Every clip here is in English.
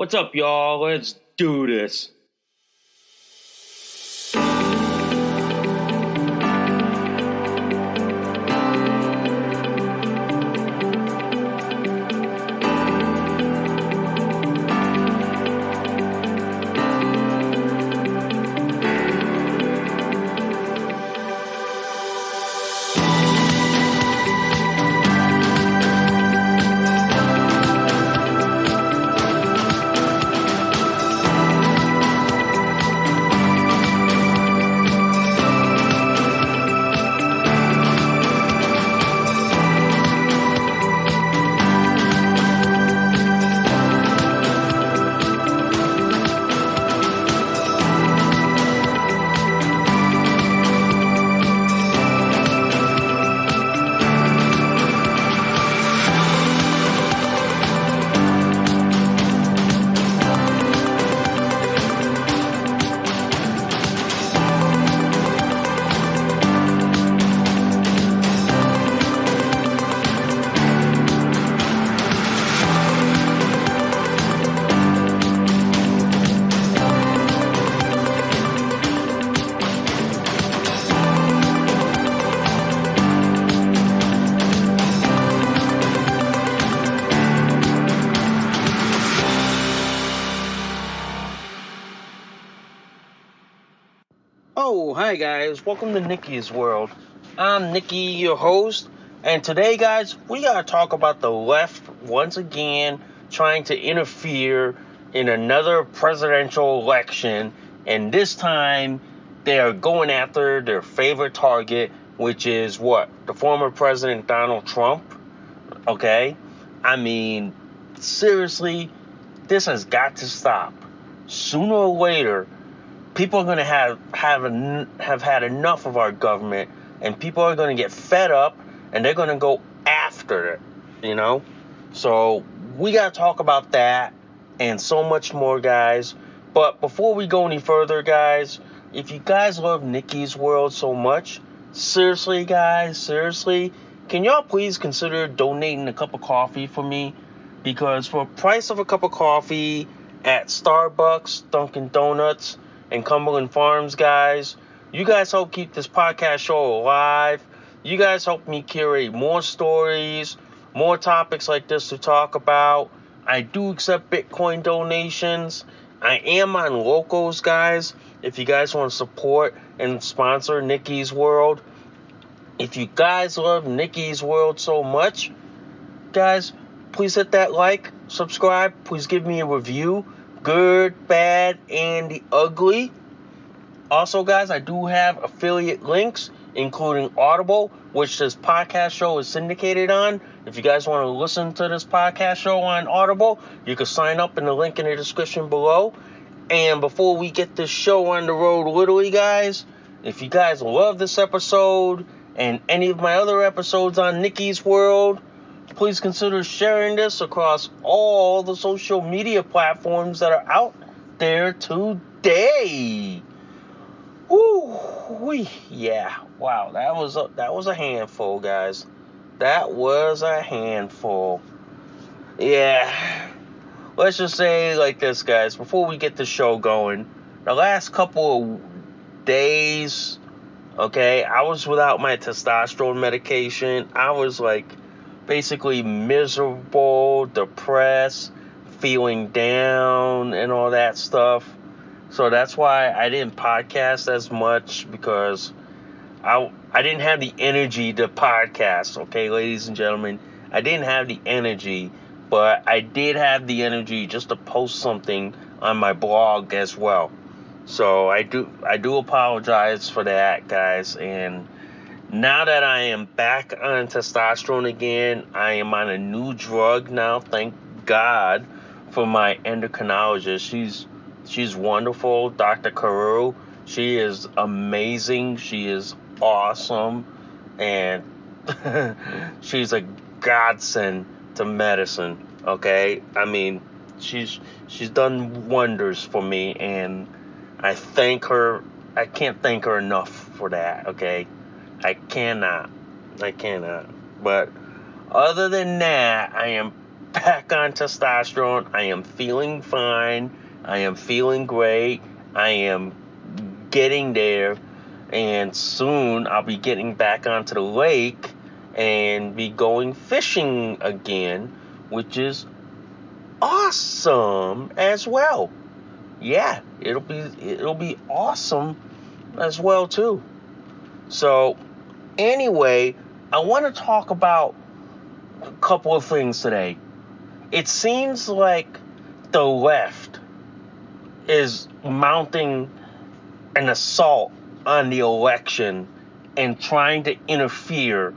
What's up, y'all? Let's do this. Oh, hi guys, welcome to Nikki's World. I'm Nikki, your host, and today, guys, we gotta talk about the left once again trying to interfere in another presidential election, and this time they are going after their favorite target, which is what? The former President Donald Trump. Okay? I mean, seriously, this has got to stop. Sooner or later, people are going to have had enough of our government, and people are going to get fed up, and they're going to go after it, you know? So we got to talk about that and so much more, guys. But before we go any further, guys, if you guys love Nikki's World so much, seriously, guys, can y'all please consider donating a cup of coffee for me? Because for the price of a cup of coffee at Starbucks, Dunkin' Donuts, and Cumberland Farms, guys, you guys help keep this podcast show alive. You guys help me curate more stories, more topics like this to talk about. I do accept Bitcoin donations. I am on Locals, guys, if you guys want to support and sponsor Nikki's World. If you guys love Nikki's World so much, guys, please hit that like, subscribe, please give me a review. Good, bad, and the ugly. Also, guys, I do have affiliate links, including Audible, which this podcast show is syndicated on. If you guys want to listen to this podcast show on Audible, you can sign up in the link in the description below. And before we get this show on the road, literally, guys, if you guys love this episode and any of my other episodes on Nikki's World, please consider sharing this across all the social media platforms that are out there today. Woo, yeah, wow, that was a handful, guys. That was a handful. Yeah, let's just say like this, guys. Before we get the show going, the last couple of days, okay, I was without my testosterone medication. I was like basically miserable, depressed, feeling down, and all that stuff. So that's why I didn't podcast as much, because I didn't have the energy to podcast, okay, ladies and gentlemen. I didn't have the energy, but I did have the energy just to post something on my blog as well. So I do apologize for that, guys, and now that I am back on testosterone again, I am on a new drug now. Thank God for my endocrinologist. She's wonderful, Dr. Carew. She is amazing. She is awesome, and she's a godsend to medicine. Okay, I mean, she's done wonders for me, and I thank her. I can't thank her enough for that. Okay. I cannot. But other than that, I am back on testosterone. I am feeling fine. I am feeling great. I am getting there. And soon I'll be getting back onto the lake and be going fishing again, which is awesome as well. Yeah, it'll be awesome as well too. So anyway, I want to talk about a couple of things today. It seems like the left is mounting an assault on the election and trying to interfere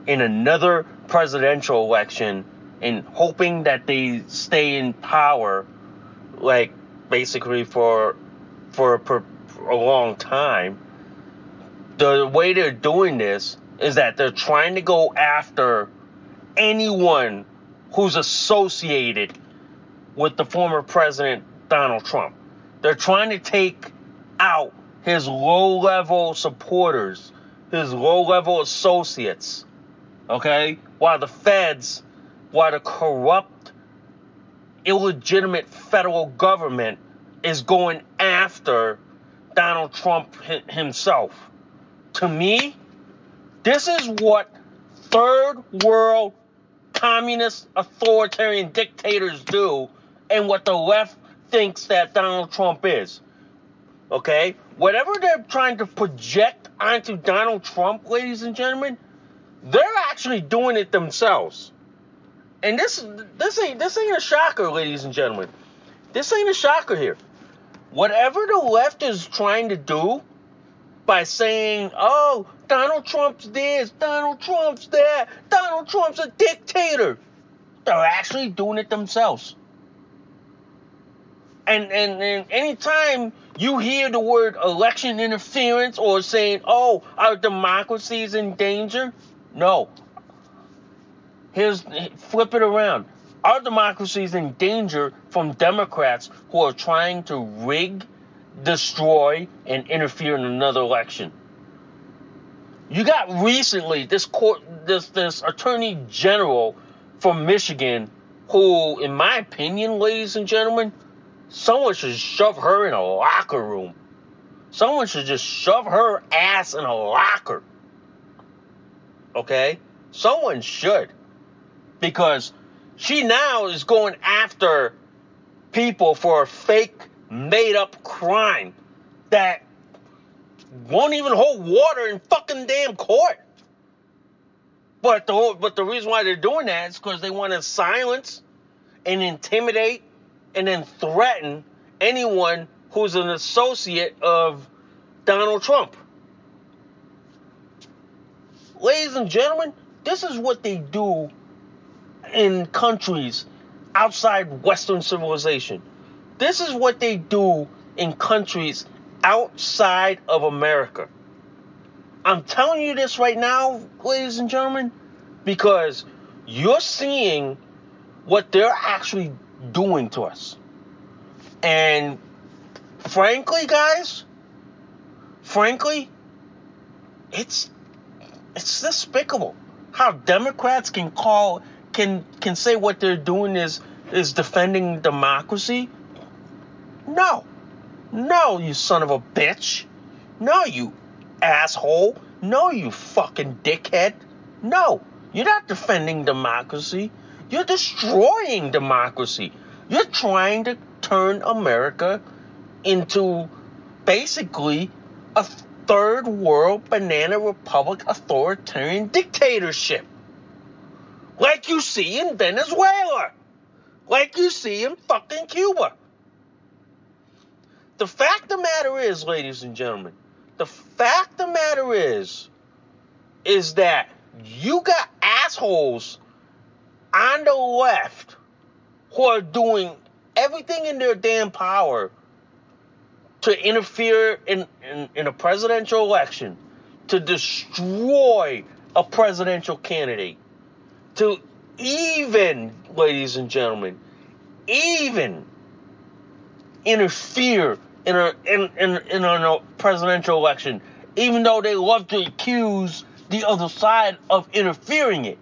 in another presidential election and hoping that they stay in power, like basically for a long time. The way they're doing this is that they're trying to go after anyone who's associated with the former president Donald Trump. They're trying to take out his low-level supporters, his low-level associates, okay? While the corrupt, illegitimate federal government is going after Donald Trump himself. To me, this is what third world communist authoritarian dictators do, and what the left thinks that Donald Trump is. Okay? Whatever they're trying to project onto Donald Trump, ladies and gentlemen, they're actually doing it themselves. And this ain't a shocker, ladies and gentlemen. This ain't a shocker here. Whatever the left is trying to do by saying, oh, Donald Trump's this, Donald Trump's that, Donald Trump's a dictator, they're actually doing it themselves. And anytime you hear the word election interference or saying, oh, our democracy is in danger, no. Flip it around. Our democracy is in danger from Democrats who are trying to rig, destroy, and interfere in another election. You got recently this attorney general from Michigan who, in my opinion, ladies and gentlemen, someone should shove her in a locker room. Someone should just shove her ass in a locker. Okay? Someone should. Because she now is going after people for a fake, made-up crime that won't even hold water in fucking damn court. But the reason why they're doing that is because they want to silence and intimidate and then threaten anyone who's an associate of Donald Trump. Ladies and gentlemen, this is what they do in countries outside Western civilization. This is what they do in countries outside of America. I'm telling you this right now, ladies and gentlemen, because you're seeing what they're actually doing to us. And frankly, guys, it's despicable how Democrats can say what they're doing is defending democracy. No, you son of a bitch. No, you asshole. No, you fucking dickhead. No, you're not defending democracy. You're destroying democracy. You're trying to turn America into basically a third world banana republic authoritarian dictatorship. Like you see in Venezuela. Like you see in fucking Cuba. The fact of the matter is, ladies and gentlemen, is that you got assholes on the left who are doing everything in their damn power to interfere in a presidential election, to destroy a presidential candidate, to even, ladies and gentlemen, even interfere in a presidential election, even though they love to accuse the other side of interfering it.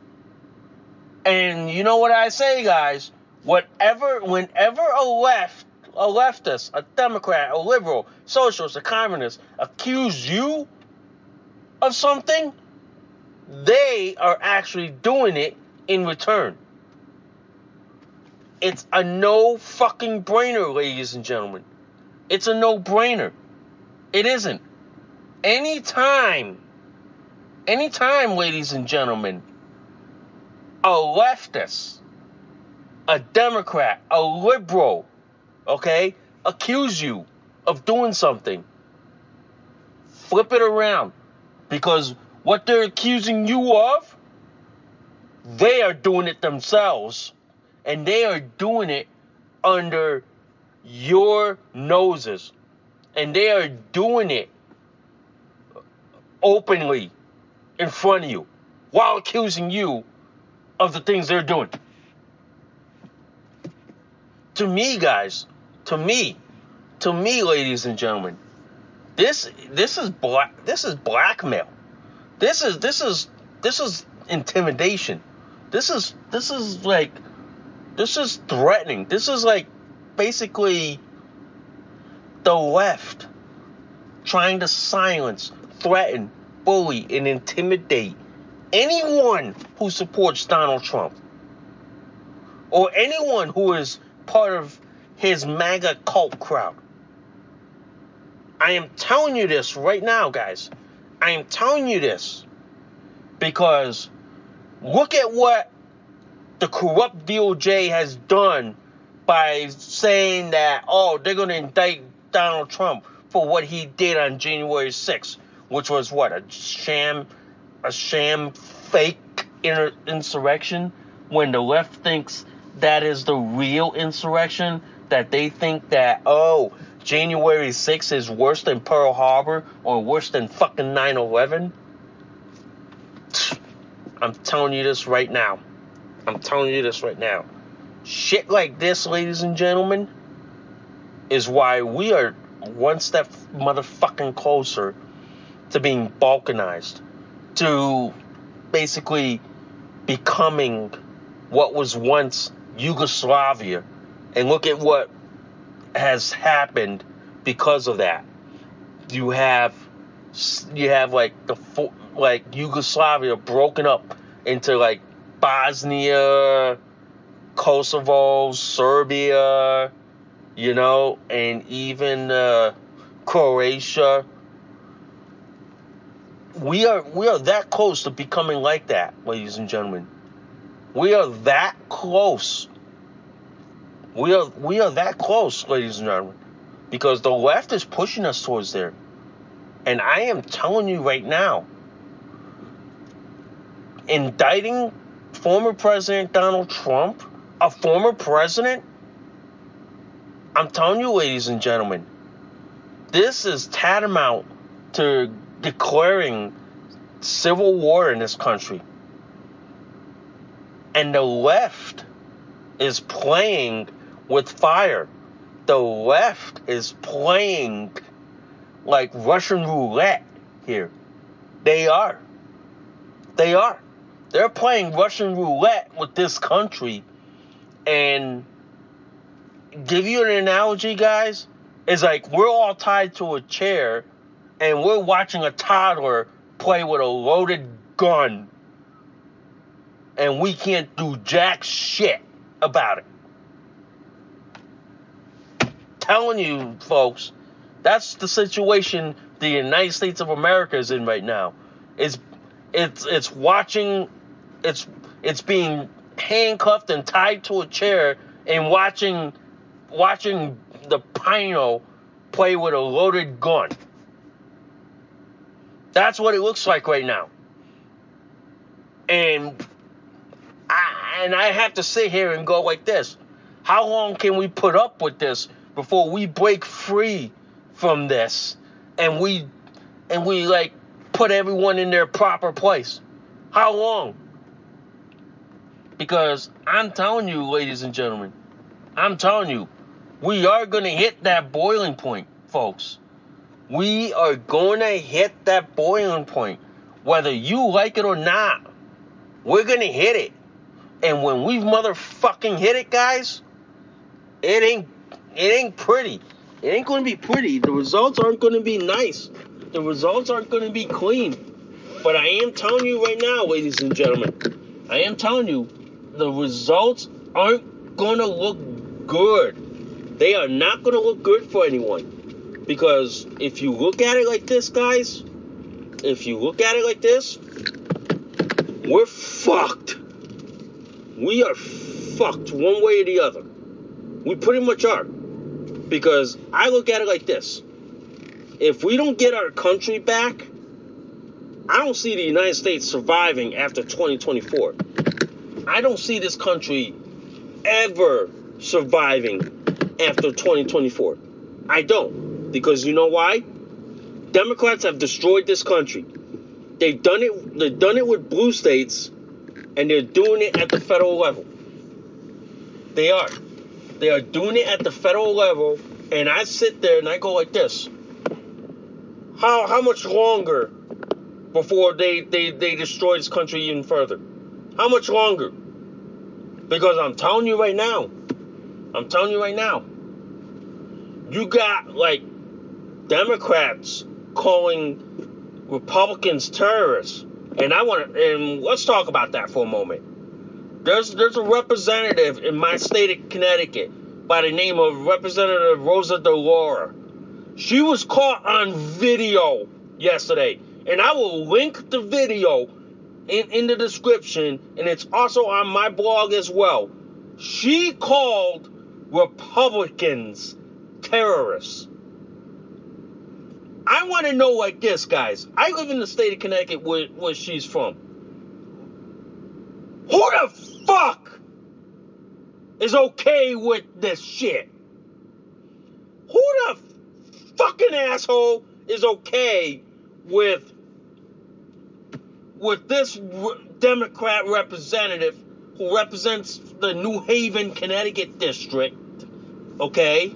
And you know what I say, guys? Whenever a leftist, a Democrat, a liberal, socialist, a communist accuse you of something, they are actually doing it in return. It's a no fucking brainer, ladies and gentlemen. It's a no-brainer. It isn't. Anytime, ladies and gentlemen, a leftist, a Democrat, a liberal, okay, accuse you of doing something, flip it around. Because what they're accusing you of, they are doing it themselves. And they are doing it under your noses. And they are doing it openly in front of you while accusing you of the things they're doing. To me, guys, to me, ladies and gentlemen, this is blackmail. This is intimidation. This is threatening. This is like basically the left trying to silence, threaten, bully, and intimidate anyone who supports Donald Trump or anyone who is part of his MAGA cult crowd. I am telling you this right now, guys. I am telling you this because look at what the corrupt DOJ has done by saying that, they're going to indict Donald Trump for what he did on January 6th, which was what, a sham fake insurrection, when the left thinks that is the real insurrection, that they think that, January 6th is worse than Pearl Harbor or worse than fucking 9/11. I'm telling you this right now. Shit like this, ladies and gentlemen, is why we are one step motherfucking closer to being balkanized, to basically becoming what was once Yugoslavia. And look at what has happened because of that. You have like Yugoslavia broken up into like Bosnia, Kosovo, Serbia, and even Croatia. We are that close to becoming like that, ladies and gentlemen. We are that close. We are that close, ladies and gentlemen, because the left is pushing us towards there. And I am telling you right now, indicting former President Donald Trump, a former president, I'm telling you, ladies and gentlemen, this is tantamount to declaring civil war in this country. And the left is playing with fire. The left is playing like Russian roulette here. They are. They're playing Russian roulette with this country. And give you an analogy, guys, it's like we're all tied to a chair and we're watching a toddler play with a loaded gun. And we can't do jack shit about it. Telling you, folks, that's the situation the United States of America is in right now. It's being handcuffed and tied to a chair and watching the Pino play with a loaded gun. That's what it looks like right now. And I have to sit here and go like this. How long can we put up with this before we break free from this and we like put everyone in their proper place? How long? Because I'm telling you, ladies and gentlemen, we are going to hit that boiling point, folks. We are going to hit that boiling point. Whether you like it or not, we're going to hit it. And when we motherfucking hit it, guys, it ain't pretty. It ain't going to be pretty. The results aren't going to be nice. The results aren't going to be clean. But I am telling you right now, ladies and gentlemen, I am telling you, the results aren't going to look good. They are not going to look good for anyone. Because if you look at it like this, guys, if you look at it like this, we're fucked. We are fucked one way or the other. We pretty much are. Because I look at it like this. If we don't get our country back, I don't see the United States surviving after 2024. I don't see this country ever surviving after 2024. I don't. Because you know why? Democrats have destroyed this country. They've done it with blue states, and they're doing it at the federal level. They are. They are doing it at the federal level, and I sit there and I go like this. How much longer before they destroy this country even further? How much longer? Because I'm telling you right now, you got, like, Democrats calling Republicans terrorists. And let's talk about that for a moment. There's a representative in my state of Connecticut by the name of Representative Rosa DeLauro. She was caught on video yesterday. And I will link the video in the description, and it's also on my blog as well. She called Republicans terrorists. I want to know like this, guys. I live in the state of Connecticut where she's from. Who the fuck is okay with this shit? Who the fucking asshole is okay with this Democrat representative who represents the New Haven, Connecticut district? Okay?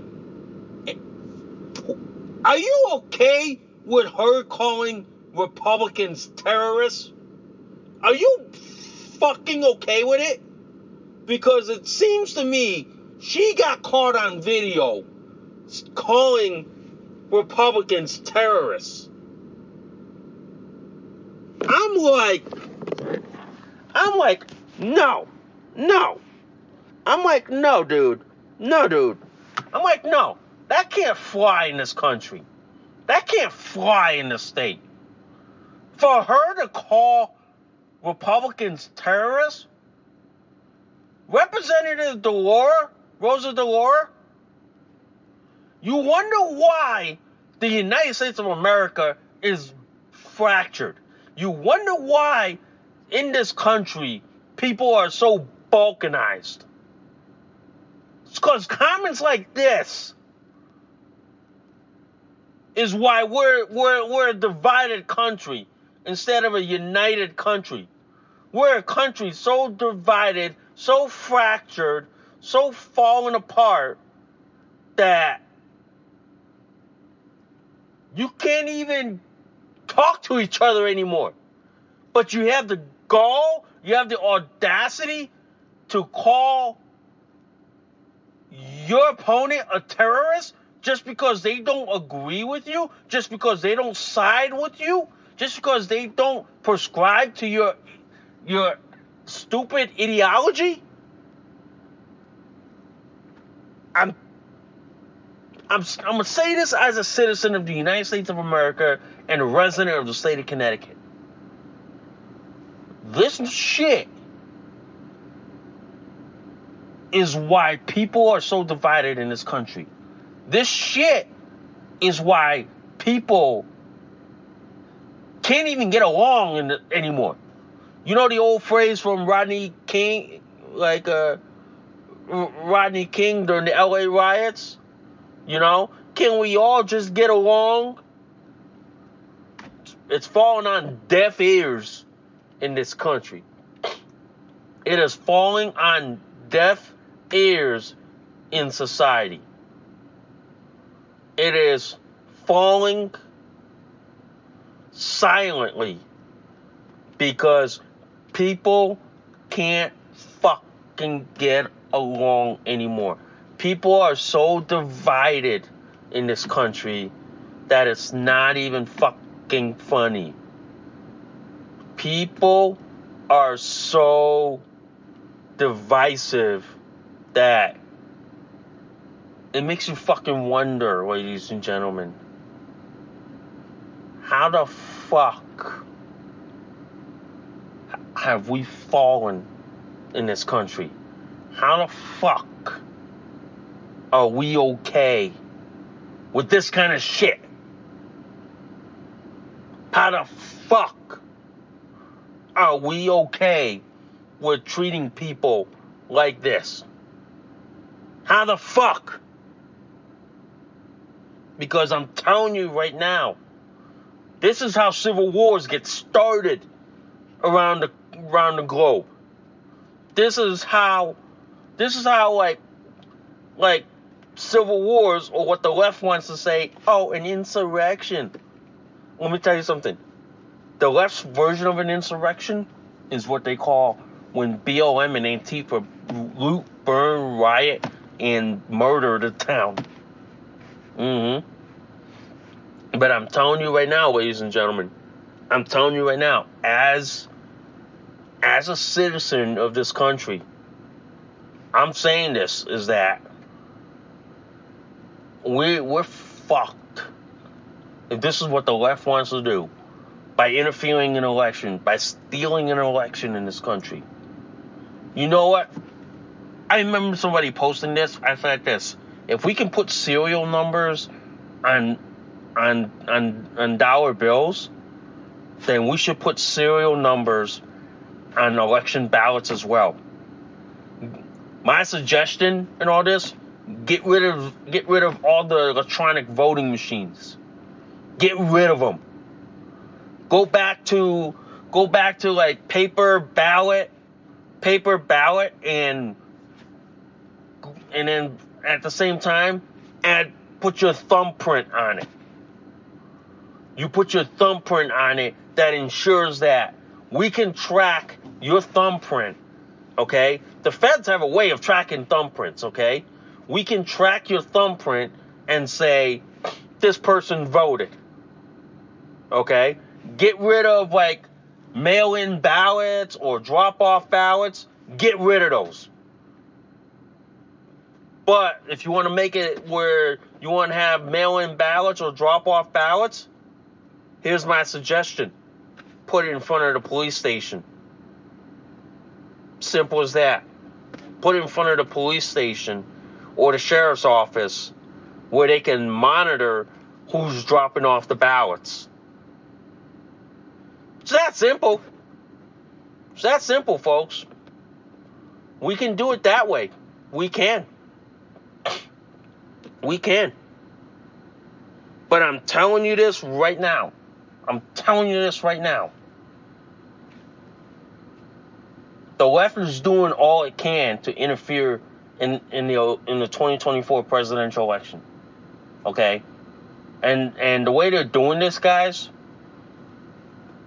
Are you okay with her calling Republicans terrorists? Are you fucking okay with it? Because it seems to me she got caught on video calling Republicans terrorists. I'm like, no. I'm like, no, dude. I'm like, no. That can't fly in this country. That can't fly in this state. For her to call Republicans terrorists? Representative Rosa DeLauro, you wonder why the United States of America is fractured. You wonder why in this country people are so balkanized. It's because comments like this is why we're a divided country instead of a united country. We're a country so divided, so fractured, so fallen apart that you can't even talk to each other anymore. But you have the gall, you have the audacity to call your opponent a terrorist just because they don't agree with you, just because they don't side with you, just because they don't prescribe to your stupid ideology. I'm going to say this as a citizen of the United States of America and a resident of the state of Connecticut. This shit is why people are so divided in this country. This shit is why people can't even get along anymore. You know the old phrase from Rodney King, Rodney King during the LA riots? You know, can we all just get along? It's falling on deaf ears in this country. It is falling on deaf ears in society. It is falling silently because people can't fuck fucking get along anymore. People are so divided in this country that it's not even fucking funny. People are so divisive that it makes you fucking wonder, ladies and gentlemen, how the fuck have we fallen in this country? How the fuck are we okay with this kind of shit? How the fuck are we okay with treating people like this? How the fuck? Because I'm telling you right now, this is how civil wars get started around the globe. This is how like civil wars, or what the left wants to say, an insurrection. Let me tell you something. The left's version of an insurrection is what they call when BLM and Antifa loot, burn, riot, and murder the town. But I'm telling you right now, ladies and gentlemen, I'm telling you right now, as a citizen of this country, I'm saying this, is that we're fucked if this is what the left wants to do, by interfering in an election, by stealing an election in this country. You know what? I remember somebody posting this. I said this: if we can put serial numbers on dollar bills, then we should put serial numbers on election ballots as well. My suggestion in all this: get rid of all the electronic voting machines. Get rid of them. Go back to like paper ballot, and then at the same time put your thumbprint on it. You put your thumbprint on it, that ensures that we can track your thumbprint, okay? The feds have a way of tracking thumbprints, okay? We can track your thumbprint and say, this person voted, okay? Get rid of, like, mail-in ballots or drop-off ballots. Get rid of those. But if you want to make it where you want to have mail-in ballots or drop-off ballots, here's my suggestion. Put it in front of the police station. Simple as that. Put it in front of the police station or the sheriff's office, where they can monitor who's dropping off the ballots. It's that simple. It's that simple, folks. We can do it that way. We can. We can. But I'm telling you this right now. The left is doing all it can to interfere in the 2024 presidential election. Okay? And the way they're doing this, guys,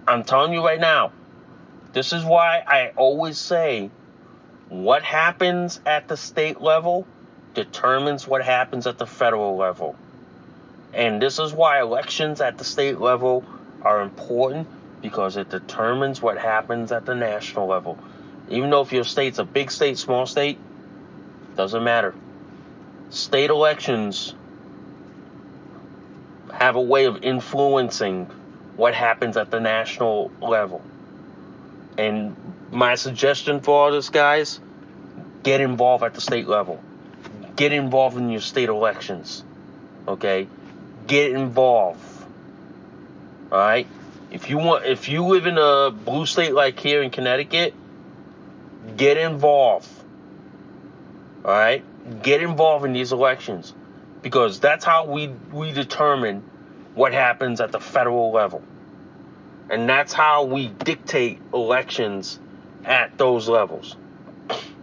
I'm telling you right now, this is why I always say what happens at the state level determines what happens at the federal level. And this is why elections at the state level are important, because it determines what happens at the national level. Even though if your state's a big state, small state, doesn't matter. State elections have a way of influencing what happens at the national level. And my suggestion for all this, guys, get involved at the state level. Get involved in your state elections. Okay? Get involved. Alright? If you live in a blue state like here in Connecticut, get involved. Alright? Get involved in these elections. Because that's how we determine what happens at the federal level. And that's how we dictate elections at those levels.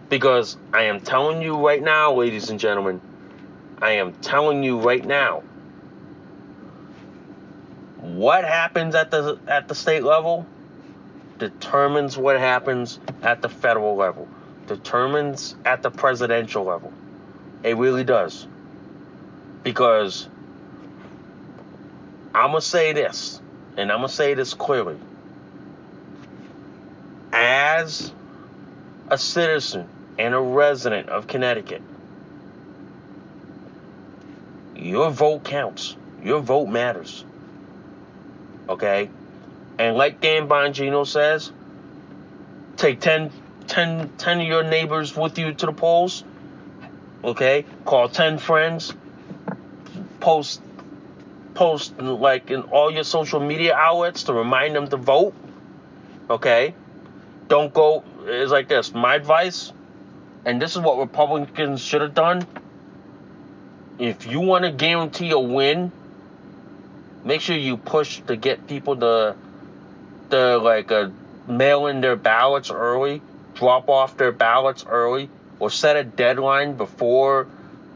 Because I am telling you right now, ladies and gentlemen, what happens at the state level determines what happens at the federal level. determines at the presidential level. It really does. Because I'm going to say this, and I'm going to say this clearly. As a citizen and a resident of Connecticut, your vote counts. Your vote matters. Okay? And like Dan Bongino says, take 10 of your neighbors with you to the polls. Okay? Call 10 friends. Post like in all your social media outlets to remind them to vote. Okay? Don't go. It's like this. My advice, and this is what Republicans should have done. If you want to guarantee a win, make sure you push to get people to mail in their ballots early, drop off their ballots early, or set a deadline before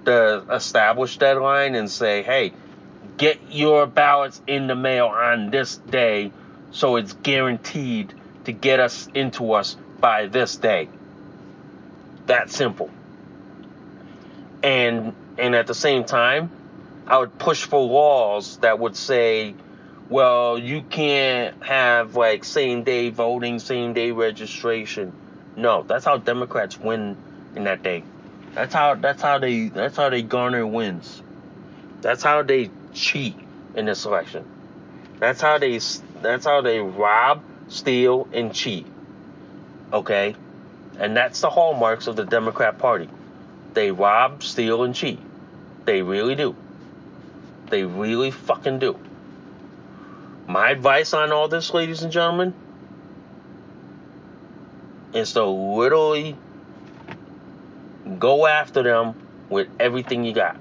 the established deadline and say, hey, get your ballots in the mail on this day so it's guaranteed to get us into us by this day. That simple. And at the same time, I would push for laws that would say, well, you can't have like same-day voting, same-day registration. No, that's how Democrats win in that day. That's how they garner wins. That's how they cheat in this election. That's how they rob, steal, and cheat. Okay? And that's the hallmarks of the Democrat Party. They rob, steal, and cheat. They really do. They really fucking do. My advice on all this, ladies and gentlemen, is to literally go after them with everything you got.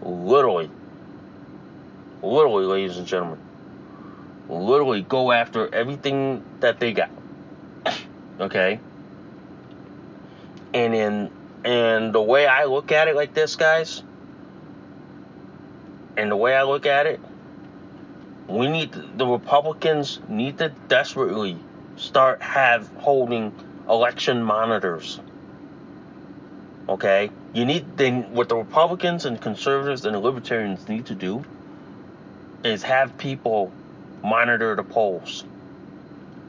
Literally, ladies and gentlemen. Literally go after everything that they got. Okay? And the way I look at it like this, guys, and the way I look at it, the Republicans need to desperately start holding election monitors. Okay? What the Republicans and conservatives and the libertarians need to do is have people monitor the polls.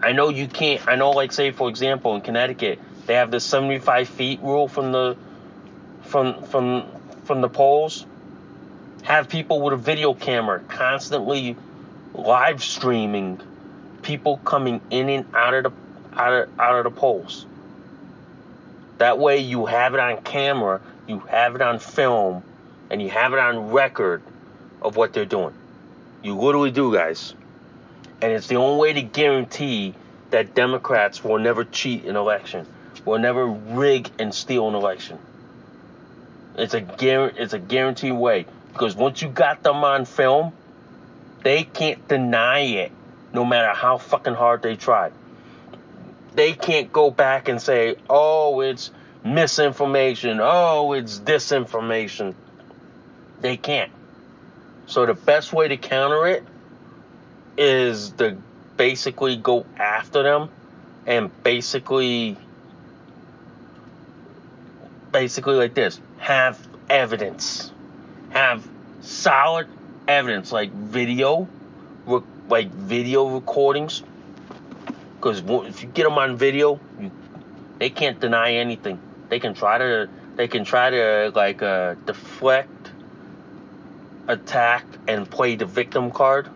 I know you can't. I know, like, say, for example, in Connecticut, they have this 75 feet rule from the polls. Have people with a video camera constantly live streaming people coming in and out of the polls. That way, you have it on camera, you have it on film, and you have it on record of what they're doing. You literally do, guys. And it's the only way to guarantee that Democrats will never cheat an election, will never rig and steal an election. It's a guaranteed way. Because once you got them on film, they can't deny it, no matter how fucking hard they try. They can't go back and say, oh, it's misinformation, oh, it's disinformation. They can't. So the best way to counter it is to basically go after them and basically like this, have evidence. Have solid evidence, like video recordings. Because if you get them on video, they can't deny anything. They can try to deflect, attack, and play the victim card.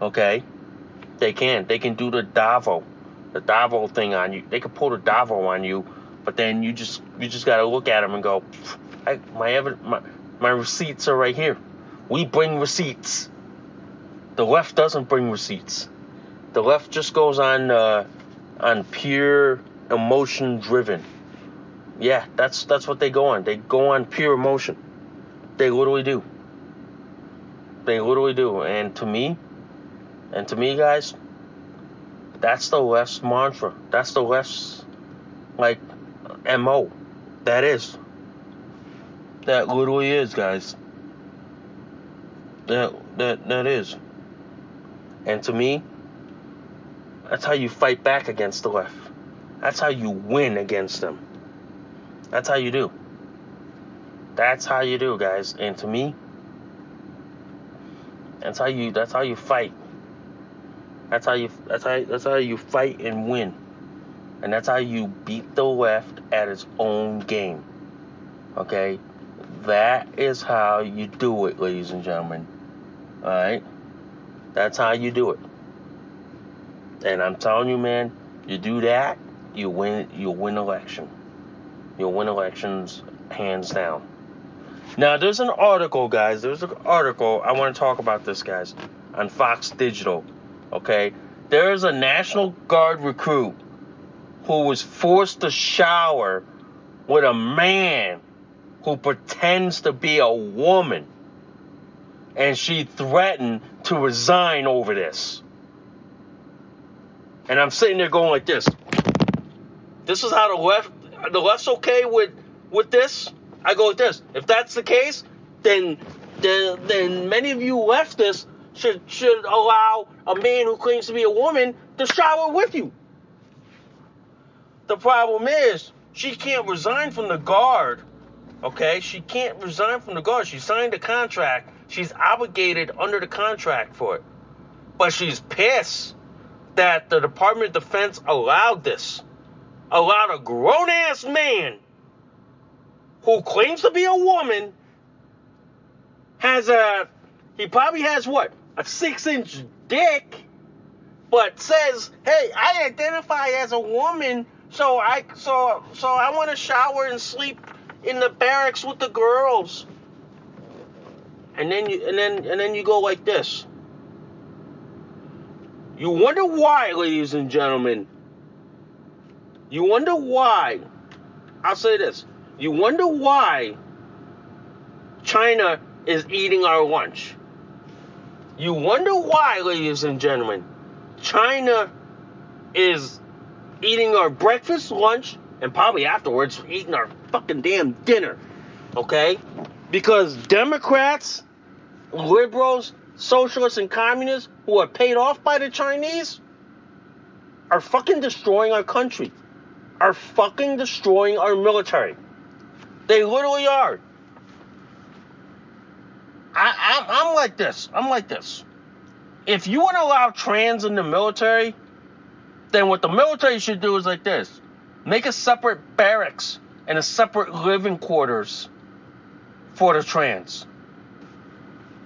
Okay, they can do the Davo thing on you. They can pull the Davo on you, but then you just gotta look at them and go, my receipts are right here. We bring receipts. The left doesn't bring receipts. The left just goes on pure emotion driven. Yeah, that's what they go on. They go on pure emotion. They literally do. And to me, guys, that's the left's mantra. That's the left's MO. That literally is, guys. That is. And to me, that's how you fight back against the left. That's how you win against them. That's how you do. That's how you do, guys. And to me, that's how you fight. That's how you fight and win. And that's how you beat the left at its own game. Okay? That is how you do it, ladies and gentlemen. Alright? That's how you do it. And I'm telling you, man, you do that, you'll win election. You'll win elections hands down. Now, there's an article, guys. I want to talk about this, guys, on Fox Digital. Okay? There's a National Guard recruit who was forced to shower with a man who pretends to be a woman. And she threatened to resign over this. And I'm sitting there going like this. This is how the left's okay with this? I go like this. If that's the case, then many of you leftists should allow a man who claims to be a woman to shower with you. The problem is, she can't resign from the Guard. Okay? She can't resign from the Guard. She signed a contract. She's obligated under the contract for it. But she's pissed that the Department of Defense allowed this. Allowed a grown-ass man who claims to be a woman, he probably has what? A 6-inch dick, but says, hey, I identify as a woman, so I want to shower and sleep in the barracks with the girls. And then you go like this. You wonder why, ladies and gentlemen. You wonder why. I'll say this. You wonder why China is eating our lunch. You wonder why, ladies and gentlemen, China is eating our breakfast, lunch, and probably afterwards eating our fucking damn dinner. Okay? Because Democrats, liberals, socialists, and communists who are paid off by the Chinese are fucking destroying our country. Are fucking destroying our military. They literally are. I'm like this. If you want to allow trans in the military, then what the military should do is like this. Make a separate barracks and a separate living quarters for the trans.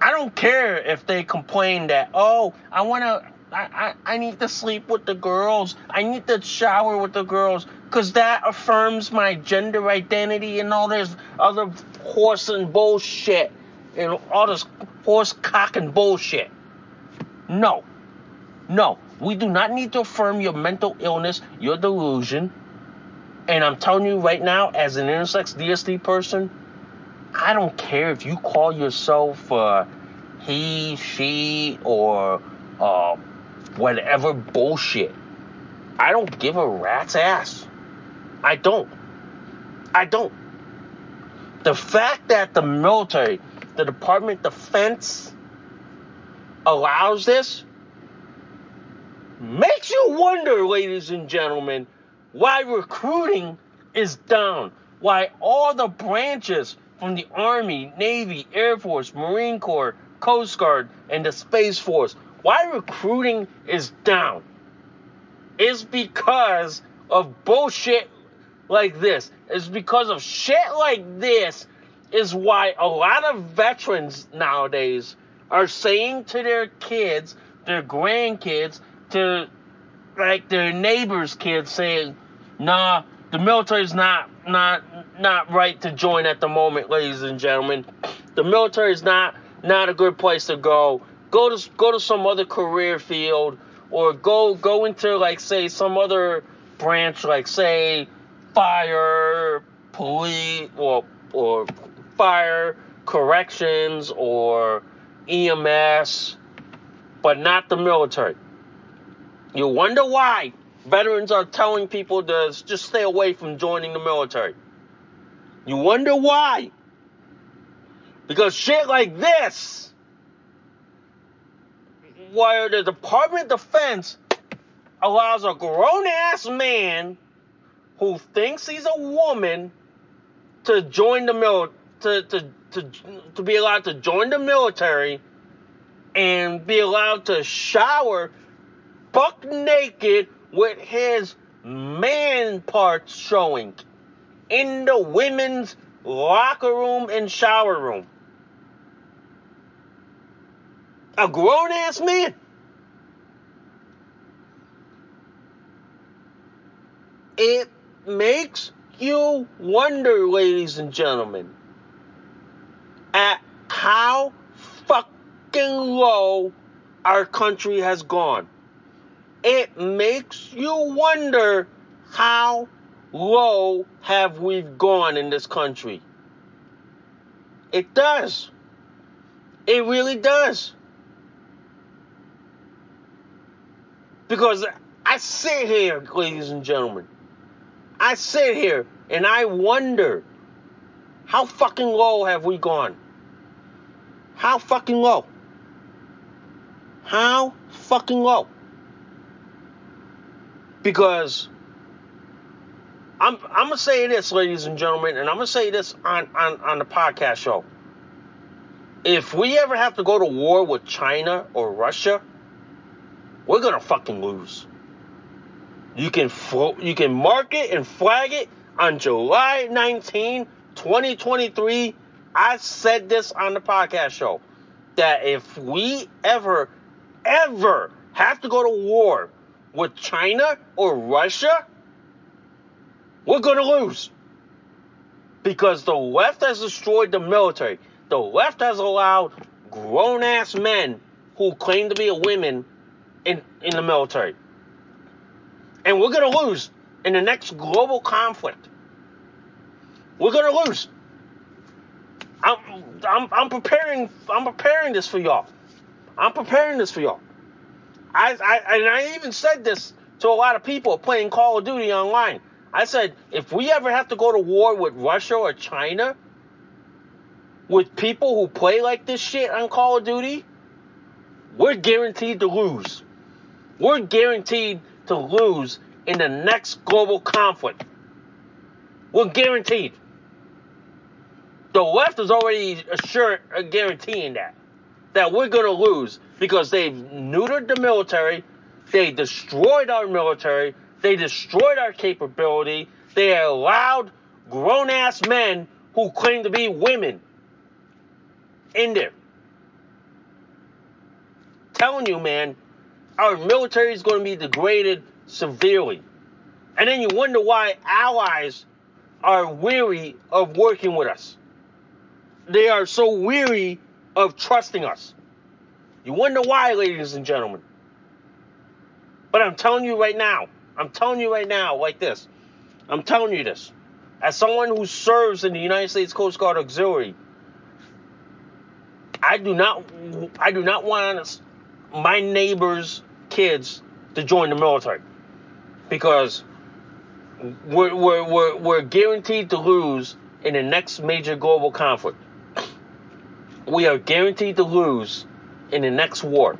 I don't care if they complain that, oh, I need to sleep with the girls. I need to shower with the girls because that affirms my gender identity and all this other horse and bullshit and all this horse cock and bullshit. No. We do not need to affirm your mental illness, your delusion. And I'm telling you right now, as an intersex DSD person, I don't care if you call yourself he, she, or whatever bullshit. I don't give a rat's ass. I don't. The fact that the military, the Department of Defense, allows this makes you wonder, ladies and gentlemen, why recruiting is down. Why all the branches from the Army, Navy, Air Force, Marine Corps, Coast Guard, and the Space Force, why recruiting is down. It's because of bullshit like this. It's because of shit like this is why a lot of veterans nowadays are saying to their kids, their grandkids, to like their neighbors' kids saying, nah, the military's not right to join at the moment, ladies and gentlemen. The military is not a good place to go. Go to some other career field, or go into, like, say, some other branch, like, say, fire, police, or fire, corrections, or EMS, but not the military. You wonder why veterans are telling people to just stay away from joining the military. You wonder why. Because shit like this, where the Department of Defense allows a grown-ass man who thinks he's a woman to join the to be allowed to join the military and be allowed to shower buck naked with his man parts showing in the women's locker room and shower room. A grown-ass man. It makes you wonder, ladies and gentlemen, at how fucking low our country has gone. It makes you wonder how low have we gone in this country. It does. It really does. Because I sit here, ladies and gentlemen, I sit here and I wonder, how fucking low have we gone? How fucking low? How fucking low? Because I'm going to say this, ladies and gentlemen, and I'm going to say this on the podcast show. If we ever have to go to war with China or Russia, we're going to fucking lose. You can mark it and flag it on July 19, 2023. I said this on the podcast show, that if we ever have to go to war with China or Russia, we're going to lose. Because the left has destroyed the military. The left has allowed grown-ass men who claim to be a women in the military. And we're going to lose in the next global conflict. We're going to lose. I'm preparing this for y'all. I'm preparing this for y'all. I even said this to a lot of people playing Call of Duty online. I said, if we ever have to go to war with Russia or China, with people who play like this shit on Call of Duty, we're guaranteed to lose. We're guaranteed to lose in the next global conflict. We're guaranteed. The left is already guaranteeing that we're going to lose because they've neutered the military, they destroyed our military, they destroyed our capability, they allowed grown-ass men who claim to be women in there. Telling you, man, our military is going to be degraded severely. And then you wonder why allies are weary of working with us. They are so weary of trusting us. You wonder why, ladies and gentlemen. But I'm telling you right now, like this. I'm telling you this. As someone who serves in the United States Coast Guard Auxiliary, I do not want my neighbors' kids to join the military, because we're guaranteed to lose in the next major global conflict. We are guaranteed to lose in the next war.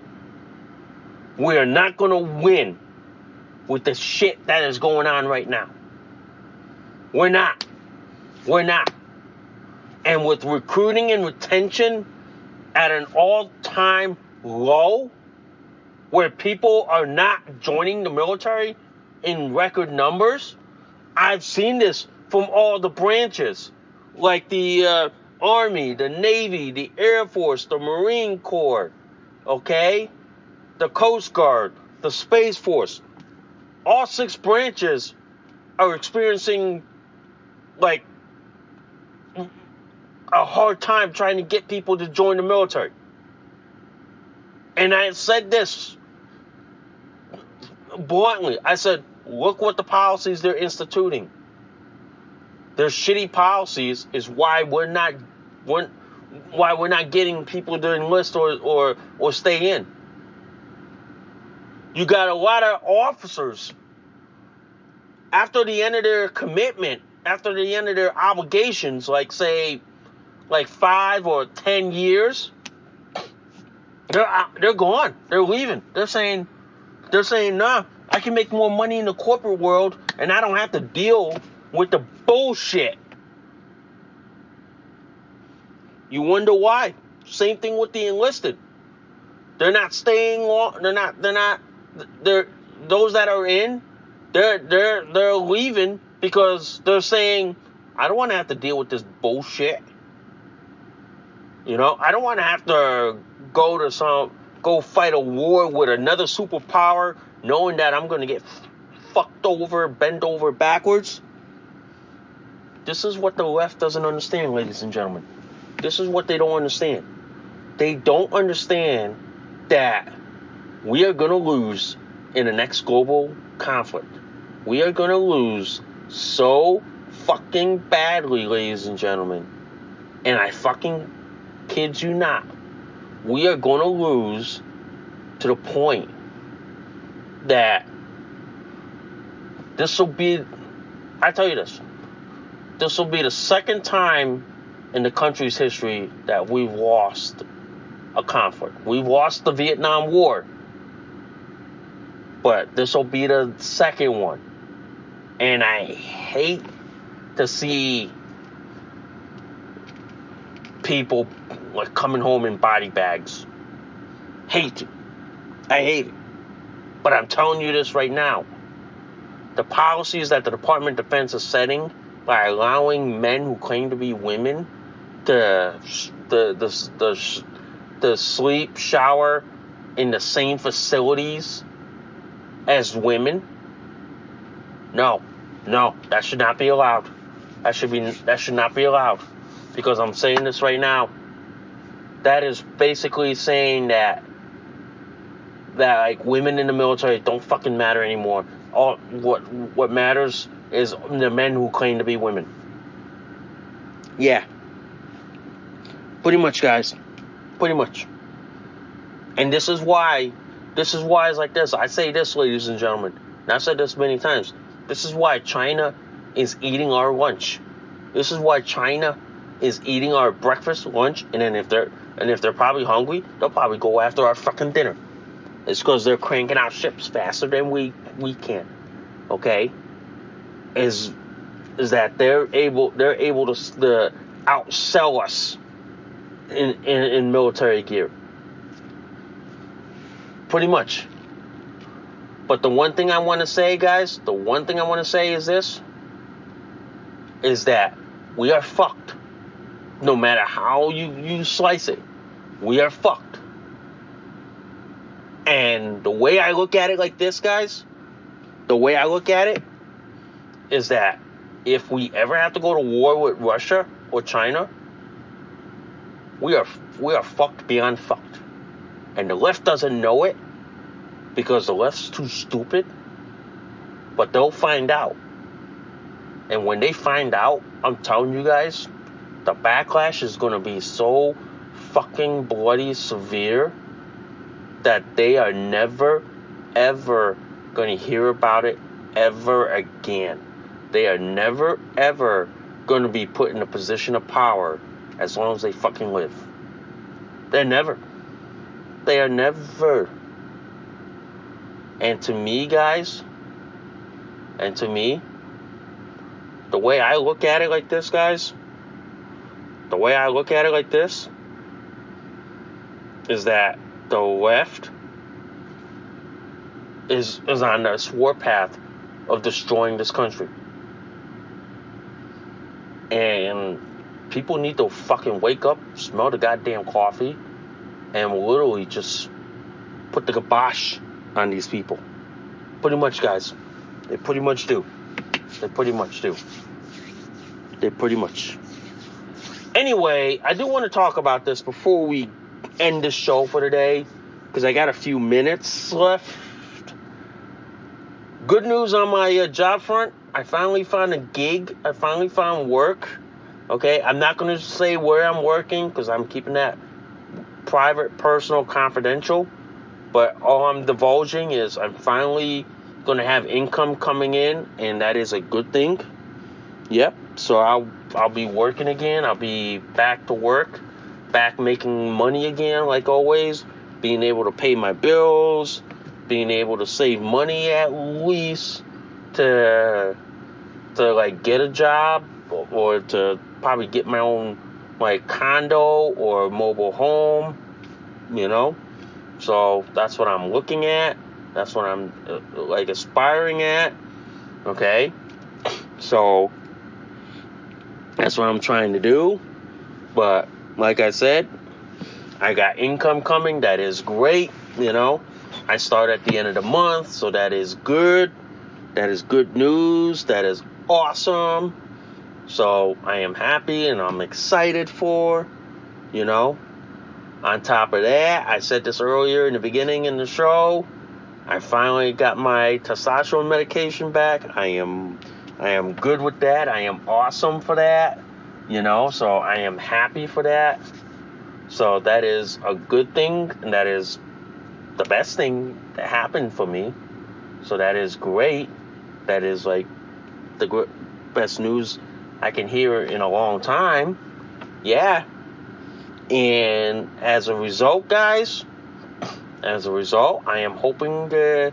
We are not going to win with the shit that is going on right now. We're not. And with recruiting and retention at an all-time low, where people are not joining the military in record numbers, I've seen this from all the branches, like the Army, the Navy, the Air Force, the Marine Corps, okay? The Coast Guard, the Space Force. All 6 branches are experiencing, like, a hard time trying to get people to join the military. And I said this bluntly. I said, look what the policies they're instituting. Their shitty policies is why we're not getting people to enlist or stay in. You got a lot of officers, after the end of their commitment, after the end of their obligations, like 5 or 10 years, they're gone. They're leaving. They're saying, nah, I can make more money in the corporate world, and I don't have to deal with the bullshit. You wonder why? Same thing with the enlisted. They're not staying long. They're those that are in. They're leaving because they're saying, I don't want to have to deal with this bullshit. You know, I don't want to have to go fight a war with another superpower, knowing that I'm going to get fucked over, bent over backwards. This is what the left doesn't understand, ladies and gentlemen. This is what they don't understand. They don't understand that we are going to lose in the next global conflict. We are going to lose so fucking badly, ladies and gentlemen. And I fucking kid you not. We are going to lose to the point that this will be, I tell you this will be the second time in the country's history that we've lost a conflict. We've lost the Vietnam War, but this will be the second one. And I hate to see people like coming home in body bags. Hate it. I hate it. But I'm telling you this right now. The policies that the Department of Defense is setting by allowing men who claim to be women to sleep, shower in the same facilities as women. No, that should not be allowed. That should not be allowed. Because I'm saying this right now. That is basically saying that like women in the military don't fucking matter anymore. All what matters is the men who claim to be women. Yeah. Pretty much, guys. Pretty much. And this is why it's like this. I say this, ladies and gentlemen, and I've said this many times. This is why China is eating our lunch. This is why China is eating our breakfast, lunch, and then if they're probably hungry, they'll probably go after our fucking dinner. It's because they're cranking out ships faster than we can. Okay? Is that they're able to outsell us in military gear. Pretty much. But the one thing I want to say, guys, is this, is that we are fucked. No matter how you slice it, we are fucked. And the way I look at it like this, guys, is that if we ever have to go to war with Russia or China, we are fucked beyond fucked. And the left doesn't know it because the left's too stupid, but they'll find out. And when they find out, I'm telling you guys, the backlash is going to be so fucking bloody severe that they are never, ever going to hear about it ever again. They are never, ever going to be put in a position of power as long as they fucking live. They are never. And to me, guys, the way I look at it like this, guys, is that the left is on this warpath of destroying this country. And people need to fucking wake up, smell the goddamn coffee, and literally just put the kibosh on these people. Pretty much, guys. They pretty much do. Anyway, I do want to talk about this before we end the show for today, because I got a few minutes left. Good news on my job front. I finally found a gig. I finally found work. Okay, I'm not going to say where I'm working because I'm keeping that private, personal, confidential. But all I'm divulging is I'm finally going to have income coming in, and that is a good thing. Yep. So I'll be working again. I'll be back to work, back making money again, like always, being able to pay my bills, being able to save money at least to like get a job or to probably get my own like condo or mobile home, you know. So that's what I'm looking at. That's what I'm like aspiring at. Okay. So that's what I'm trying to do. But like I said, I got income coming. That is great. You know, I start at the end of the month. So that is good. That is good news. That is awesome. So I am happy and I'm excited for, you know. On top of that, I said this earlier in the beginning in the show, I finally got my testosterone medication back. I am good with that. I am awesome for that, you know, so I am happy for that. So that is a good thing, and that is the best thing that happened for me. So that is great. That is like the best news I can hear in a long time. Yeah. And as a result, guys, I am hoping to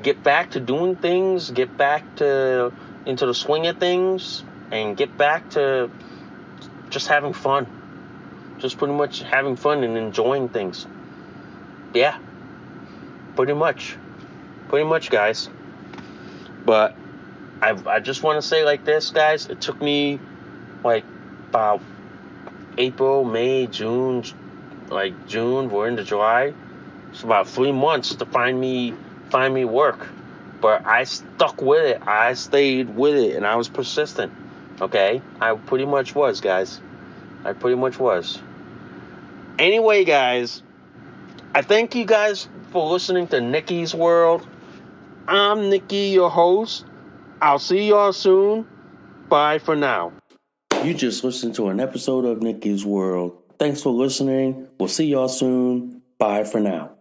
get back to doing things, get back to into the swing of things, and get back to just having fun. Just pretty much having fun and enjoying things. Yeah. Pretty much, guys. But I just want to say like this, guys. It took me like about April, May, June. We're into July. It's about 3 months to find me work. But I stuck with it. I stayed with it, and I was persistent. Okay? I pretty much was, guys. I pretty much was. Anyway, guys, I thank you guys for listening to Nikki's World. I'm Nikki, your host. I'll see y'all soon. Bye for now. You just listened to an episode of Nikki's World. Thanks for listening. We'll see y'all soon. Bye for now.